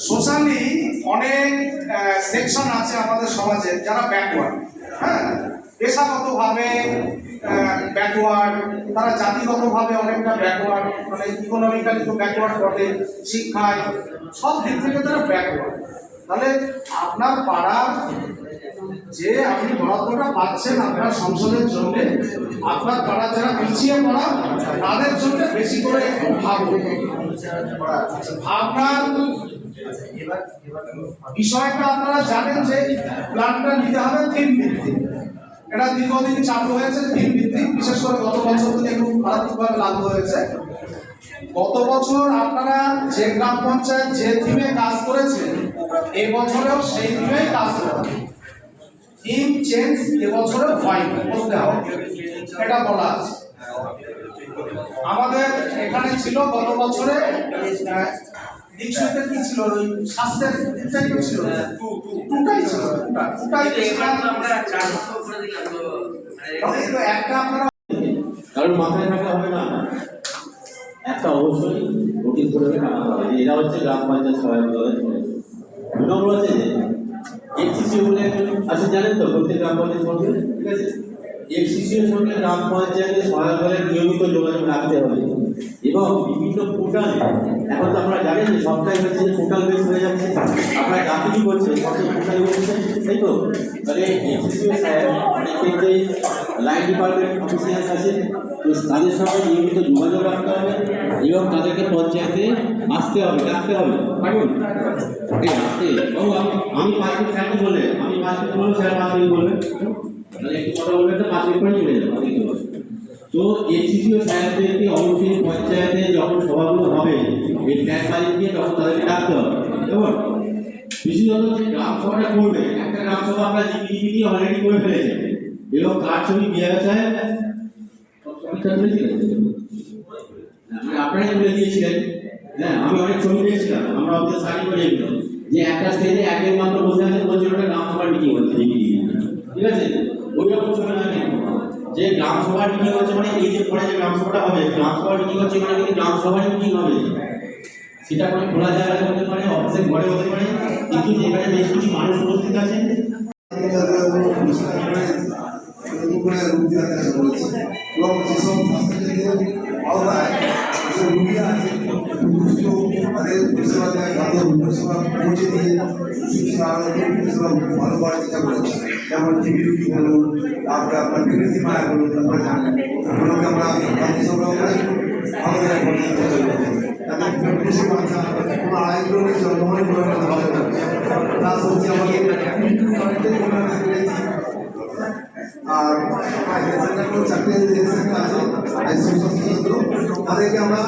Socially অনেক section আছে আমাদের সমাজে যারা ব্যাকওয়ার্ড, হ্যাঁ, পেশাগতভাবে ব্যাকওয়ার্ড, তারা জাতিগতভাবে অনেকটা ব্যাকওয়ার্ড, মানে ইকোনমিক্যালি তো ব্যাকওয়ার্ড বটে, শিক্ষায় সব দিক থেকে তারা ব্যাকওয়ার্ড। তাহলে আপনার পাড়ার যে আপনি বরাদ্দটা পাচ্ছেন আপনার সংসদের জন্য, আপনার পাড়া যারা পিছিয়ে পড়া তাদের জন্য বেশি করে একটু ভাবুন। আপনার বিষয়টা আপনারা জানেন যে প্ল্যানটা নিতে হবে থিম ভিত্তিক। এটা দীর্ঘদিন চালু হয়েছে থিম ভিত্তিক, বিশেষ করে গত বছর থেকে খুব মারাত্মকভাবে লাগু হয়েছে। গত বছর আপনারা যে গ্রাম পঞ্চায়েত যে থিমে কাজ করেছেন এবছরেও সেই থিমেই কাজ করবেন। থিম চেঞ্জ এবছরে হয়নি, করতে হবে, এটা বলা আছে। আমাদের এখানে ছিল গত বছরে দিকসুইতে কি ছিল, ওই স্বাস্থ্যের দিকটাই ছিল, টুটাই ছিল, টুটাই আমরা 4 বছর করে দিলাম তো একটা আপনারা, কারণ মাথায় রাখা হবে না, একটা অবশ্যই নোটিশ করে টাকা হবে। এরা হচ্ছে গ্রাম পঞ্চায়েত সহায়ক দলের সদস্য। 2 নম্বর হচ্ছে যে এফসিসি বলে আছে, জানেন তো প্রত্যেক গ্রাম পঞ্চায়েত সঙ্গে, ঠিক আছে, এফসিসির সঙ্গে গ্রাম পঞ্চায়েতের সহায়ক দলের নিয়মিত যোগাযোগ রাখতে হবে এবং বিভিন্ন পোর্টালে, এখন তো আপনারা জানেন যে সবটাই হচ্ছে পোর্টাল বেস হয়ে যাচ্ছে, আপনারা যা কিছু করছেন সব পোর্টাল করছেন, তাই তো। তাহলে এফসিসি অনেকের যে লাইন ডিপার্টমেন্ট অফিসিয়ালস আছে, তো তাদের সঙ্গে নিয়মিত যোগাযোগ রাখতে হবে এবং তাদেরকে পঞ্চায়েতে আসতে হবে, ডাকতে হবে। পারবেন আসতে বাবু, আমি 5 মিনিট স্যারকে বলে, আমি 5 মিনিট বলবো, স্যার 5 মিনিট বলবেন, তাহলে একটু কথা বলবেন তো 5 মিনিট পরে চলে যাবো। তো এফসিসি ও স্যারদেরকে অবশ্যই পঞ্চায়েতে যখন সভাগুলো হবে এই ট্যাগ বাড়ি দিয়ে তখন তাদেরকে ডাকতে হবে। কেমন বিশেষত যে গ্রাম সভাটা করবে, একটা গ্রাম সভা আমরা জিপি দিয়ে অলরেডি করে ফেলেছি এবং কার ছবি বিয়ার সাহেব আপনারাই তুলে দিয়েছিলেন। হ্যাঁ, আমি অনেক ছবি দিয়েছিলাম, আমরা ওদের সাইন করে দিলাম যে একটা স্টেজে একজন মাত্র বসে আছে, বলছিল ওটা গ্রাম সভার মিটিং হচ্ছে, ঠিক আছে, ওই রকম ছবি না যে গ্রাম সভার মিটিং হচ্ছে মানে এই যে পরে যে গ্রাম সভাটা হবে, গ্রাম সভার মিটিং হচ্ছে মানে কিন্তু গ্রাম সভার মিটিং হবে, সেটা কোনো খোলা জায়গায় হতে পারে, অফিসের ঘরে হতে পারে, কিন্তু যেখানে বেশ কিছু মানুষ উপস্থিত আছে এবং যেসব আওতায় যেসব রুগী আছে তাদের পরিষেবা দেওয়া পরিষেবা পৌঁছে দিয়ে পরিষেবা ভালো করার চেষ্টা করেছে। যেমন টিবি রুগী বলুন, তারপরে আপনার প্রেগনেন্সি মায়া বলুন, তারপরে জানেন ওগুলোকে আমরা সরবরাহ করে ভালো জায়গায় তাদের বেশি বাচ্চা কোনো আড়াইগুলো জন্মগ্রহণ করে ফেলতে হবে না। প্লাস হচ্ছে আমাদের আর চাকরি আছে তাদেরকে আমরা